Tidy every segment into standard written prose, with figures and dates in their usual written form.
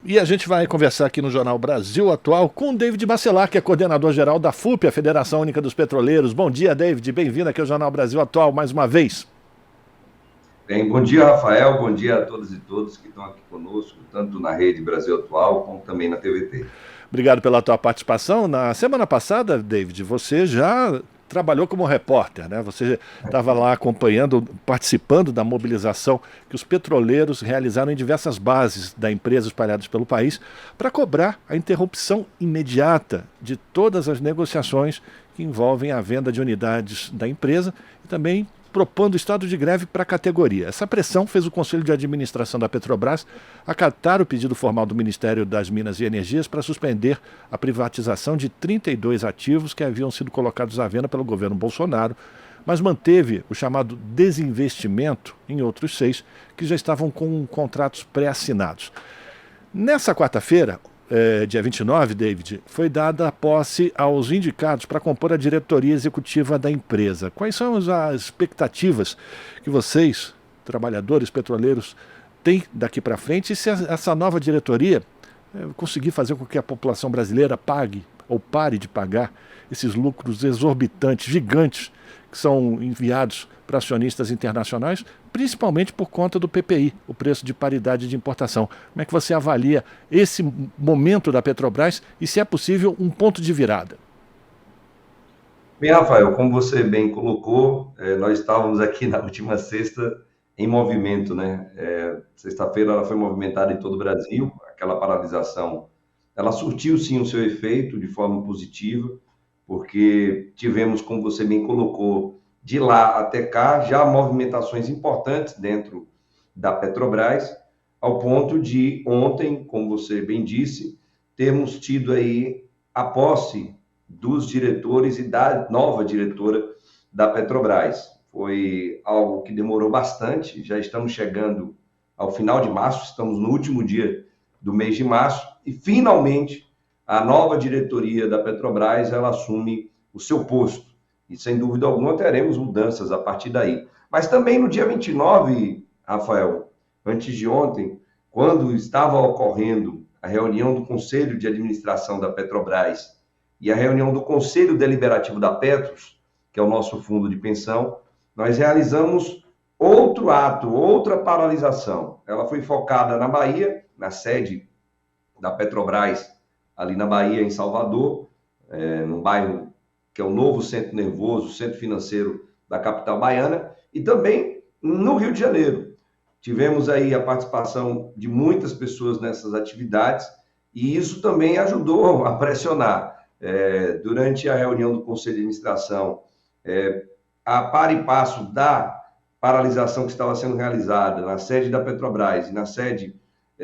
E a gente vai conversar aqui no Jornal Brasil Atual com o David Bacelar, que é coordenador-geral da FUP, a Federação Única dos Petroleiros. Bom dia, David. Bem-vindo aqui ao Jornal Brasil Atual mais uma vez. Bem, bom dia, Rafael. Bom dia a todas e todos que estão aqui conosco, tanto na Rede Brasil Atual como também na TVT. Obrigado pela tua participação. Na semana passada, David, você já trabalhou como repórter, né? Você estava lá acompanhando, participando da mobilização que os petroleiros realizaram em diversas bases da empresa espalhadas pelo país para cobrar a interrupção imediata de todas as negociações que envolvem a venda de unidades da empresa e também propondo estado de greve para a categoria. Essa pressão fez o Conselho de Administração da Petrobras acatar o pedido formal do Ministério das Minas e Energias para suspender a privatização de 32 ativos que haviam sido colocados à venda pelo governo Bolsonaro, mas manteve o chamado desinvestimento em outros 6 que já estavam com contratos pré-assinados. Nessa quarta-feira, dia 29, David, foi dada a posse aos indicados para compor a diretoria executiva da empresa. Quais são as expectativas que vocês, trabalhadores petroleiros, têm daqui para frente e se essa nova diretoria conseguir fazer com que a população brasileira pague ou pare de pagar esses lucros exorbitantes, gigantes, que são enviados para acionistas internacionais, principalmente por conta do PPI, o preço de paridade de importação. Como é que você avalia esse momento da Petrobras e, se é possível, um ponto de virada? Bem, Rafael, como você bem colocou, nós estávamos aqui na última sexta em movimento, né? Sexta-feira ela foi movimentada em todo o Brasil, aquela paralisação, ela surtiu sim o seu efeito de forma positiva, porque tivemos, como você bem colocou, de lá até cá, já movimentações importantes dentro da Petrobras, ao ponto de ontem, como você bem disse, termos tido aí a posse dos diretores e da nova diretora da Petrobras. Foi algo que demorou bastante, já estamos chegando ao final de março, estamos no último dia do mês de março, e finalmente a nova diretoria da Petrobras ela assume o seu posto. E, sem dúvida alguma, teremos mudanças a partir daí. Mas também no dia 29, Rafael, antes de ontem, quando estava ocorrendo a reunião do Conselho de Administração da Petrobras e a reunião do Conselho Deliberativo da Petros, que é o nosso fundo de pensão, nós realizamos outro ato, outra paralisação. Ela foi focada na Bahia, na sede da Petrobras, ali na Bahia, em Salvador, num bairro que é o novo centro nervoso, centro financeiro da capital baiana, e também no Rio de Janeiro. Tivemos aí a participação de muitas pessoas nessas atividades, e isso também ajudou a pressionar. Durante a reunião do Conselho de Administração, a par e passo da paralisação que estava sendo realizada na sede da Petrobras e na sede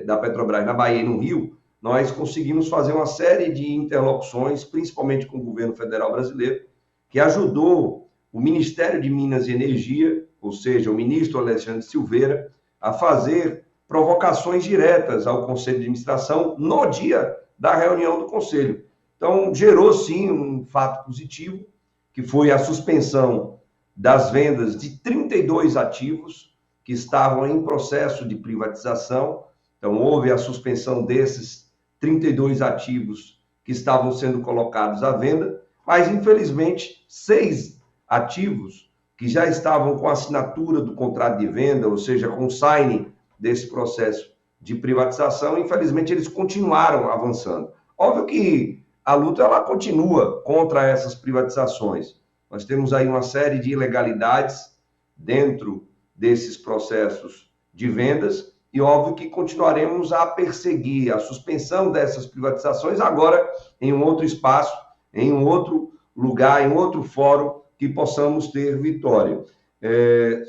da Petrobras na Bahia e no Rio, nós conseguimos fazer uma série de interlocuções, principalmente com o governo federal brasileiro, que ajudou o Ministério de Minas e Energia, ou seja, o ministro Alexandre Silveira, a fazer provocações diretas ao Conselho de Administração no dia da reunião do Conselho. Então, gerou sim um fato positivo, que foi a suspensão das vendas de 32 ativos que estavam em processo de privatização. Então, houve a suspensão desses 32 ativos que estavam sendo colocados à venda, mas, infelizmente, 6 ativos que já estavam com a assinatura do contrato de venda, ou seja, com o signing desse processo de privatização, infelizmente, eles continuaram avançando. Óbvio que a luta ela continua contra essas privatizações. Nós temos aí uma série de ilegalidades dentro desses processos de vendas, e óbvio que continuaremos a perseguir a suspensão dessas privatizações agora em um outro espaço, em um outro lugar, em outro fórum que possamos ter vitória.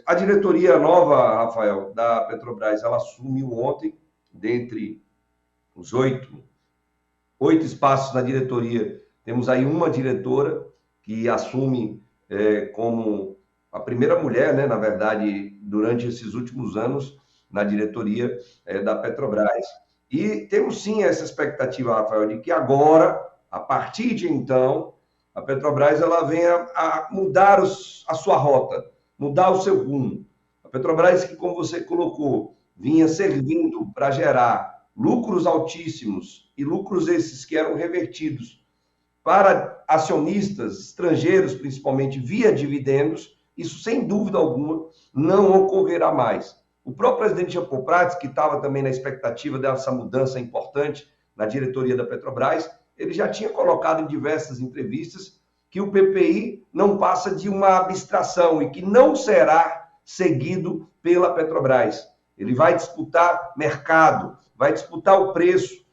A diretoria nova, Rafael, da Petrobras, ela assumiu ontem, dentre os 8 espaços na diretoria, temos aí uma diretora que assume como a primeira mulher, né, na verdade, durante esses últimos anos, na diretoria da Petrobras. E temos sim essa expectativa, Rafael, de que agora, a partir de então, a Petrobras ela venha a mudar a sua rota, mudar o seu rumo. A Petrobras, que como você colocou, vinha servindo para gerar lucros altíssimos e lucros esses que eram revertidos para acionistas estrangeiros, principalmente via dividendos, isso sem dúvida alguma não ocorrerá mais. O próprio presidente Jean Paul Prats, que estava também na expectativa dessa mudança importante na diretoria da Petrobras, ele já tinha colocado em diversas entrevistas que o PPI não passa de uma abstração e que não será seguido pela Petrobras. Ele vai disputar mercado, vai disputar o preço,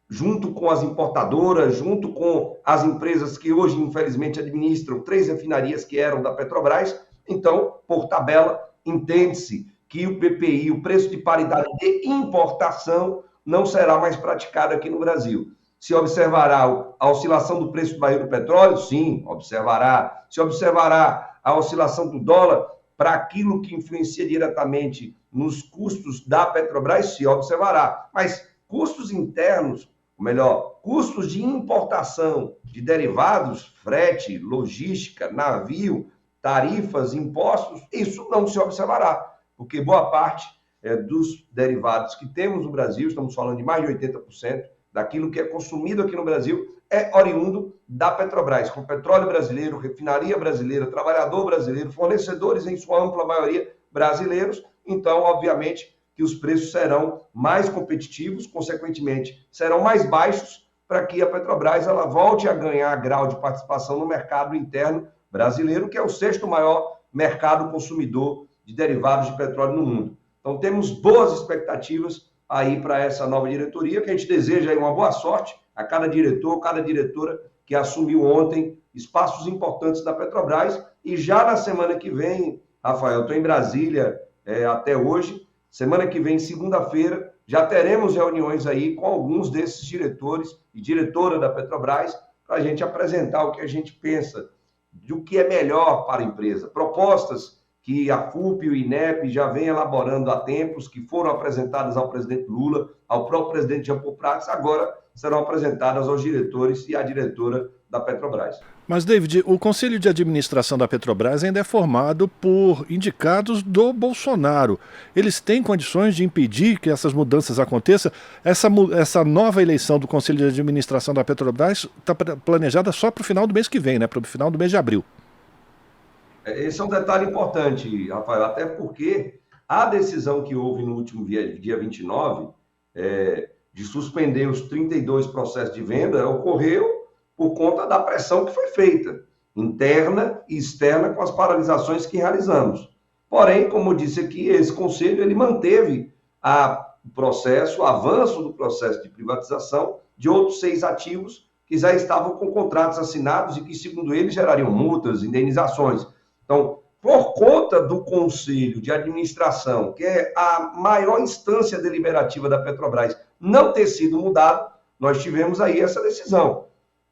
junto com as importadoras, junto com as empresas que hoje, infelizmente, administram 3 refinarias que eram da Petrobras. Então, por tabela, entende-se que o PPI, o preço de paridade de importação, não será mais praticado aqui no Brasil. Se observará a oscilação do preço do barril do petróleo? Sim, observará. Se observará a oscilação do dólar para aquilo que influencia diretamente nos custos da Petrobras? Se observará. Mas custos internos, ou melhor, custos de importação de derivados, frete, logística, navio, tarifas, impostos, isso não se observará, porque boa parte dos derivados que temos no Brasil, estamos falando de mais de 80%, daquilo que é consumido aqui no Brasil, é oriundo da Petrobras, com petróleo brasileiro, refinaria brasileira, trabalhador brasileiro, fornecedores em sua ampla maioria brasileiros. Então, obviamente, que os preços serão mais competitivos, consequentemente, serão mais baixos para que a Petrobras ela volte a ganhar grau de participação no mercado interno brasileiro, que é o 6º maior mercado consumidor de derivados de petróleo no mundo. Então, temos boas expectativas aí para essa nova diretoria, que a gente deseja aí uma boa sorte a cada diretor, cada diretora que assumiu ontem espaços importantes da Petrobras. E já na semana que vem, Rafael, estou em Brasília até hoje, semana que vem, segunda-feira, já teremos reuniões aí com alguns desses diretores e diretora da Petrobras para a gente apresentar o que a gente pensa do que é melhor para a empresa. Propostas que a FUP e o INEP já vem elaborando há tempos, que foram apresentadas ao presidente Lula, ao próprio presidente Jean Paul Prats, agora serão apresentadas aos diretores e à diretora da Petrobras. Mas, David, o Conselho de Administração da Petrobras ainda é formado por indicados do Bolsonaro. Eles têm condições de impedir que essas mudanças aconteçam? Essa nova eleição do Conselho de Administração da Petrobras está planejada só para o final do mês que vem, né? Para o final do mês de abril. Esse é um detalhe importante, Rafael, até porque a decisão que houve no último dia 29, de suspender os 32 processos de venda, ocorreu por conta da pressão que foi feita, interna e externa, com as paralisações que realizamos. Porém, como eu disse aqui, esse conselho ele manteve o avanço do processo de privatização de outros 6 ativos que já estavam com contratos assinados e que, segundo ele, gerariam multas, indenizações. Então, por conta do Conselho de Administração, que é a maior instância deliberativa da Petrobras, não ter sido mudado, nós tivemos aí essa decisão.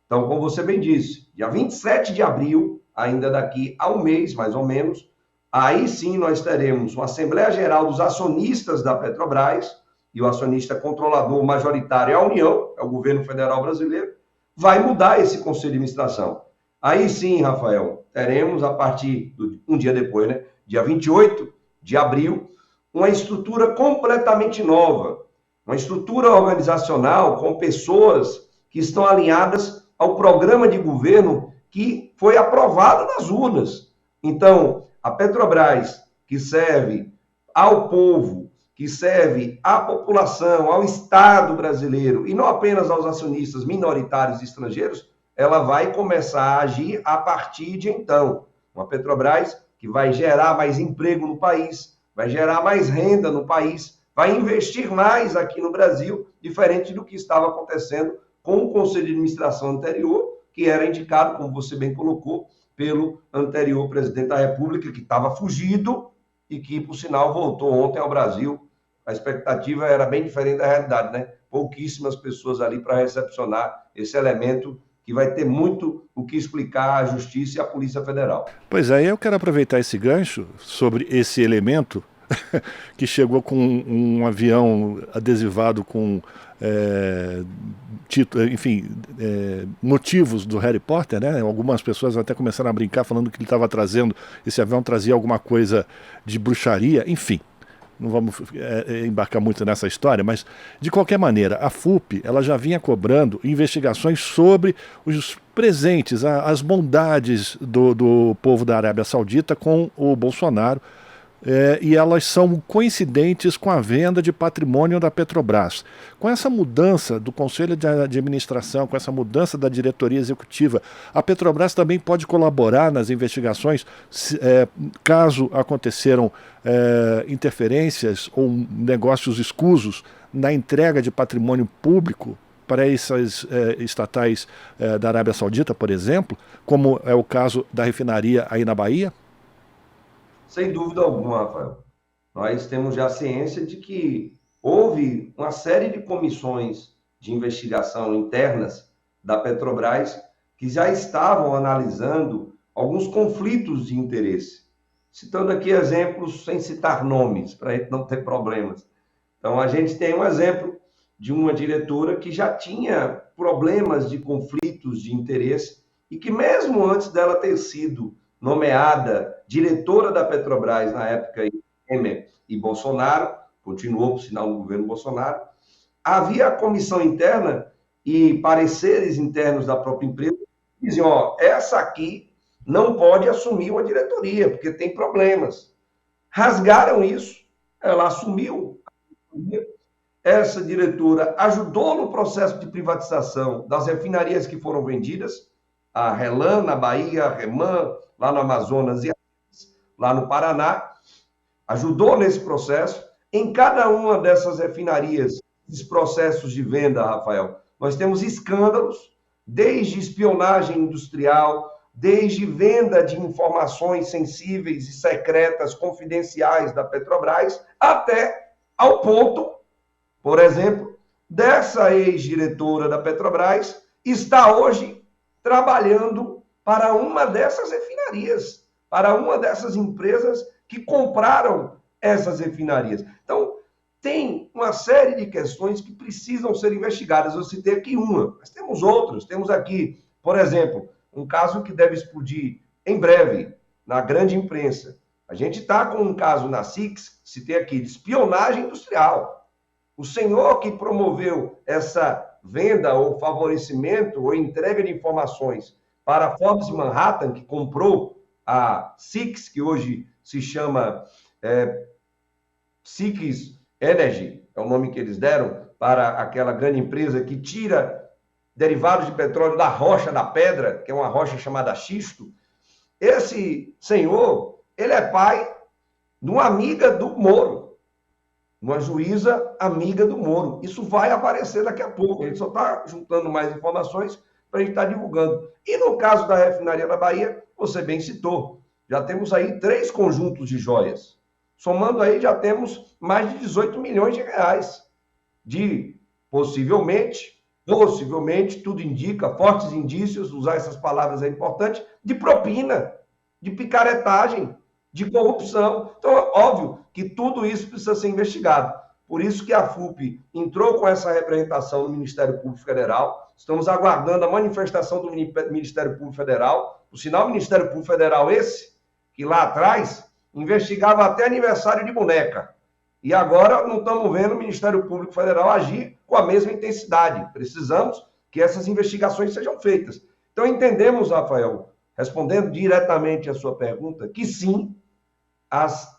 Então, como você bem disse, dia 27 de abril, ainda daqui a um mês, mais ou menos, aí sim nós teremos uma Assembleia Geral dos acionistas da Petrobras, e o acionista controlador majoritário é a União, é o governo federal brasileiro, vai mudar esse Conselho de Administração. Aí sim, Rafael, teremos a partir de um dia depois, né, dia 28 de abril, uma estrutura completamente nova, uma estrutura organizacional com pessoas que estão alinhadas ao programa de governo que foi aprovado nas urnas. Então, a Petrobras, que serve ao povo, que serve à população, ao Estado brasileiro, e não apenas aos acionistas minoritários estrangeiros, ela vai começar a agir a partir de então. Uma Petrobras que vai gerar mais emprego no país, vai gerar mais renda no país, vai investir mais aqui no Brasil, diferente do que estava acontecendo com o Conselho de Administração anterior, que era indicado, como você bem colocou, pelo anterior presidente da República, que estava fugido e que, por sinal, voltou ontem ao Brasil. A expectativa era bem diferente da realidade, né? Pouquíssimas pessoas ali para recepcionar esse elemento que vai ter muito o que explicar à Justiça e à Polícia Federal. Pois é, eu quero aproveitar esse gancho sobre esse elemento que chegou com um avião adesivado com motivos do Harry Potter, né? Algumas pessoas até começaram a brincar falando que ele estava trazendo, esse avião trazia alguma coisa de bruxaria, enfim. não vamos embarcar muito nessa história, mas de qualquer maneira, a FUP ela já vinha cobrando investigações sobre os presentes, as bondades do povo da Arábia Saudita com o Bolsonaro, e elas são coincidentes com a venda de patrimônio da Petrobras. Com essa mudança do Conselho de Administração, com essa mudança da diretoria executiva, a Petrobras também pode colaborar nas investigações caso aconteceram interferências ou negócios escusos na entrega de patrimônio público para essas estatais da Arábia Saudita, por exemplo, como é o caso da refinaria aí na Bahia? Sem dúvida alguma, Rafael. Nós temos já ciência de que houve uma série de comissões de investigação internas da Petrobras que já estavam analisando alguns conflitos de interesse. Citando aqui exemplos sem citar nomes, para a gente não ter problemas. Então, a gente tem um exemplo de uma diretora que já tinha problemas de conflitos de interesse e que mesmo antes dela ter sido nomeada diretora da Petrobras na época Temer e Bolsonaro, continuou, por sinal, no governo Bolsonaro, havia a comissão interna e pareceres internos da própria empresa que diziam, ó, essa aqui não pode assumir uma diretoria, porque tem problemas. Rasgaram isso, ela assumiu. Essa diretora ajudou no processo de privatização das refinarias que foram vendidas, a Relan, na Bahia, a Reman, lá no Amazonas e lá no Paraná, ajudou nesse processo. Em cada uma dessas refinarias, esses processos de venda, Rafael, nós temos escândalos, desde espionagem industrial, desde venda de informações sensíveis e secretas, confidenciais da Petrobras, até ao ponto, por exemplo, dessa ex-diretora da Petrobras está hoje trabalhando para uma dessas refinarias, para uma dessas empresas que compraram essas refinarias. Então, tem uma série de questões que precisam ser investigadas. Eu citei aqui uma, mas temos outras. Temos aqui, por exemplo, um caso que deve explodir em breve na grande imprensa. A gente está com um caso na SIX, citei aqui, de espionagem industrial. O senhor que promoveu essa venda ou favorecimento ou entrega de informações para a Forbes Manhattan, que comprou a SIX, que hoje se chama SIX Energy, é o nome que eles deram, para aquela grande empresa que tira derivados de petróleo da rocha, da pedra, que é uma rocha chamada xisto. Esse senhor, ele é pai de uma amiga do Moro, uma juíza amiga do Moro. Isso vai aparecer daqui a pouco, a gente só está juntando mais informações para a gente estar divulgando. E no caso da refinaria da Bahia, você bem citou, já temos aí 3 conjuntos de joias. Somando aí, já temos mais de 18 milhões de reais de, possivelmente, tudo indica, fortes indícios, usar essas palavras é importante, de propina, de picaretagem, de corrupção. Então, é óbvio que tudo isso precisa ser investigado. Por isso que a FUP entrou com essa representação no Ministério Público Federal. Estamos aguardando a manifestação do Ministério Público Federal. Por sinal, o Ministério Público Federal esse, que lá atrás investigava até aniversário de boneca. E agora não estamos vendo o Ministério Público Federal agir com a mesma intensidade. Precisamos que essas investigações sejam feitas. Então, entendemos, Rafael, respondendo diretamente a sua pergunta, que sim, as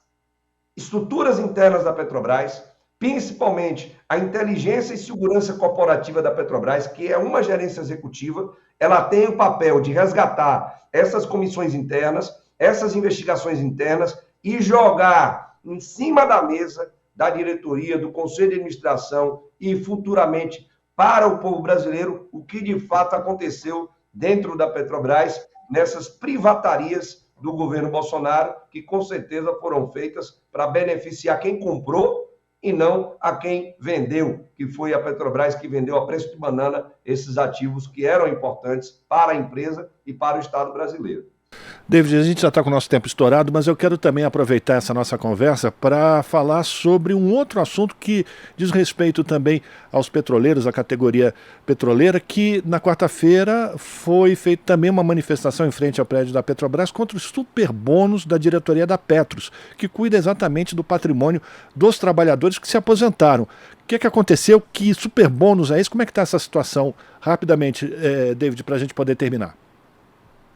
estruturas internas da Petrobras, principalmente a inteligência e segurança corporativa da Petrobras, que é uma gerência executiva, ela tem o papel de resgatar essas comissões internas, essas investigações internas e jogar em cima da mesa da diretoria, do Conselho de Administração e futuramente para o povo brasileiro o que de fato aconteceu dentro da Petrobras nessas privatarias do governo Bolsonaro, que com certeza foram feitas para beneficiar quem comprou e não a quem vendeu, que foi a Petrobras que vendeu a preço de banana esses ativos que eram importantes para a empresa e para o Estado brasileiro. David, a gente já está com o nosso tempo estourado, mas eu quero também aproveitar essa nossa conversa para falar sobre um outro assunto que diz respeito também aos petroleiros, à categoria petroleira, que na quarta-feira foi feita também uma manifestação em frente ao prédio da Petrobras contra os superbônus da diretoria da Petros, que cuida exatamente do patrimônio dos trabalhadores que se aposentaram. O que aconteceu? Que superbônus é esse? Como é que está essa situação? Rapidamente, David, para a gente poder terminar.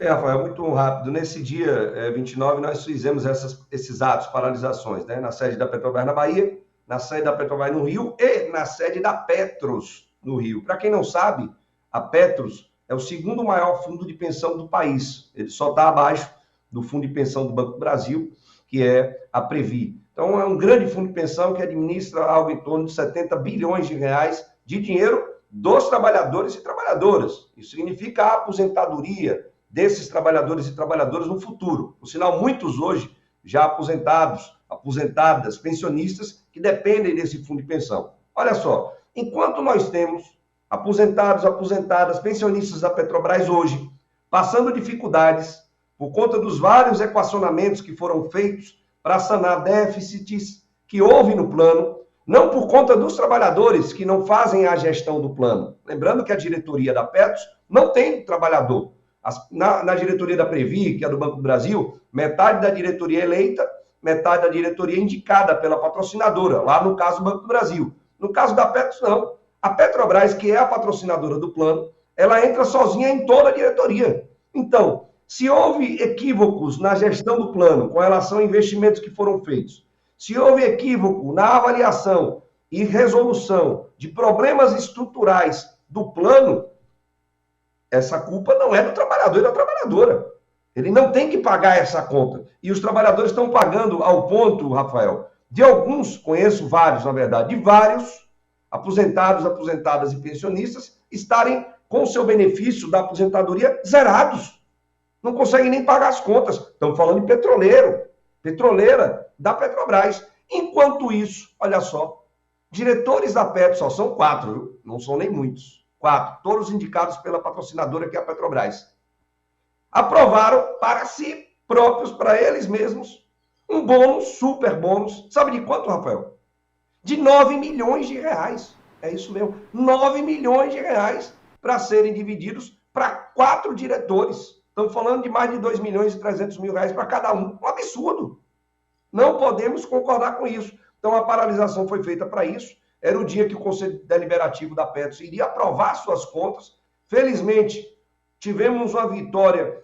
Rafael, muito rápido. Nesse dia 29, nós fizemos esses atos, paralisações, né? Na sede da Petrobras na Bahia, na sede da Petrobras no Rio e na sede da Petros no Rio. Para quem não sabe, a Petros é o segundo maior fundo de pensão do país. Ele só está abaixo do fundo de pensão do Banco do Brasil, que é a Previ. Então, é um grande fundo de pensão que administra algo em torno de 70 bilhões de reais de dinheiro dos trabalhadores e trabalhadoras. Isso significa a aposentadoria desses trabalhadores e trabalhadoras no futuro. Por sinal, muitos hoje já aposentados, aposentadas, pensionistas, que dependem desse fundo de pensão. Olha só, enquanto nós temos aposentados, aposentadas, pensionistas da Petrobras hoje, passando dificuldades por conta dos vários equacionamentos que foram feitos para sanar déficits que houve no plano, não por conta dos trabalhadores que não fazem a gestão do plano. Lembrando que a diretoria da Petros não tem trabalhador. Na diretoria da Previ, que é do Banco do Brasil, metade da diretoria é eleita, metade da diretoria é indicada pela patrocinadora, lá no caso do Banco do Brasil. No caso da Petros, não. A Petrobras, que é a patrocinadora do plano, ela entra sozinha em toda a diretoria. Então, se houve equívocos na gestão do plano com relação a investimentos que foram feitos, se houve equívoco na avaliação e resolução de problemas estruturais do plano, essa culpa não é do trabalhador e da trabalhadora. Ele não tem que pagar essa conta. E os trabalhadores estão pagando ao ponto, Rafael, de alguns, conheço vários, na verdade, de vários aposentados, aposentadas e pensionistas estarem com o seu benefício da aposentadoria zerados. Não conseguem nem pagar as contas. Estamos falando de petroleiro, petroleira da Petrobras. Enquanto isso, olha só, diretores da Petros, só são 4, viu? Não são nem muitos. 4, todos indicados pela patrocinadora, que é a Petrobras, aprovaram para si próprios, para eles mesmos, um bônus, super bônus. Sabe de quanto, Rafael? De 9 milhões de reais. É isso mesmo, 9 milhões de reais para serem divididos para 4 diretores. Estamos falando de mais de 2 milhões e 300 mil reais para cada um. Um absurdo. Não podemos concordar com isso. Então, a paralisação foi feita para isso. Era o dia que o Conselho Deliberativo da Petros iria aprovar suas contas. Felizmente, tivemos uma vitória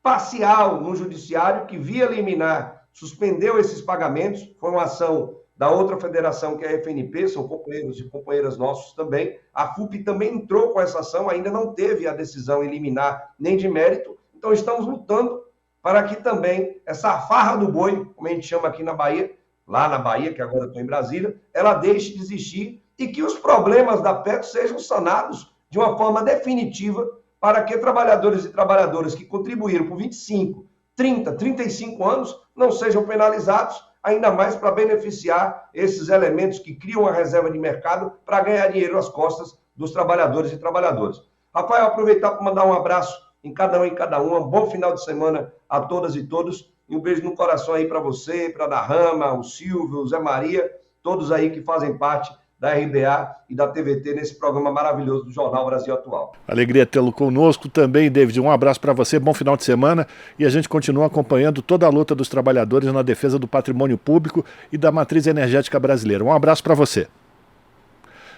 parcial no Judiciário, que via liminar suspendeu esses pagamentos. Foi uma ação da outra federação, que é a FNP, são companheiros e companheiras nossos também. A FUP também entrou com essa ação, ainda não teve a decisão em liminar nem de mérito. Então, estamos lutando para que também essa farra do boi, como a gente chama aqui na Bahia, lá na Bahia, que agora estou em Brasília, ela deixe de existir e que os problemas da Petros sejam sanados de uma forma definitiva para que trabalhadores e trabalhadoras que contribuíram por 25, 30, 35 anos não sejam penalizados, ainda mais para beneficiar esses elementos que criam a reserva de mercado para ganhar dinheiro às costas dos trabalhadores e trabalhadoras. Rafael, aproveitar para mandar um abraço em cada um, um bom final de semana a todas e todos. E um beijo no coração aí para você, para a Darrama, o Silvio, o Zé Maria, todos aí que fazem parte da RBA e da TVT nesse programa maravilhoso do Jornal Brasil Atual. Alegria tê-lo conosco também, David. Um abraço para você, bom final de semana. E a gente continua acompanhando toda a luta dos trabalhadores na defesa do patrimônio público e da matriz energética brasileira. Um abraço para você.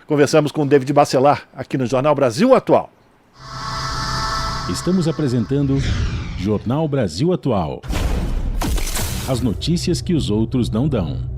Conversamos com o David Bacelar, aqui no Jornal Brasil Atual. Estamos apresentando Jornal Brasil Atual. As notícias que os outros não dão.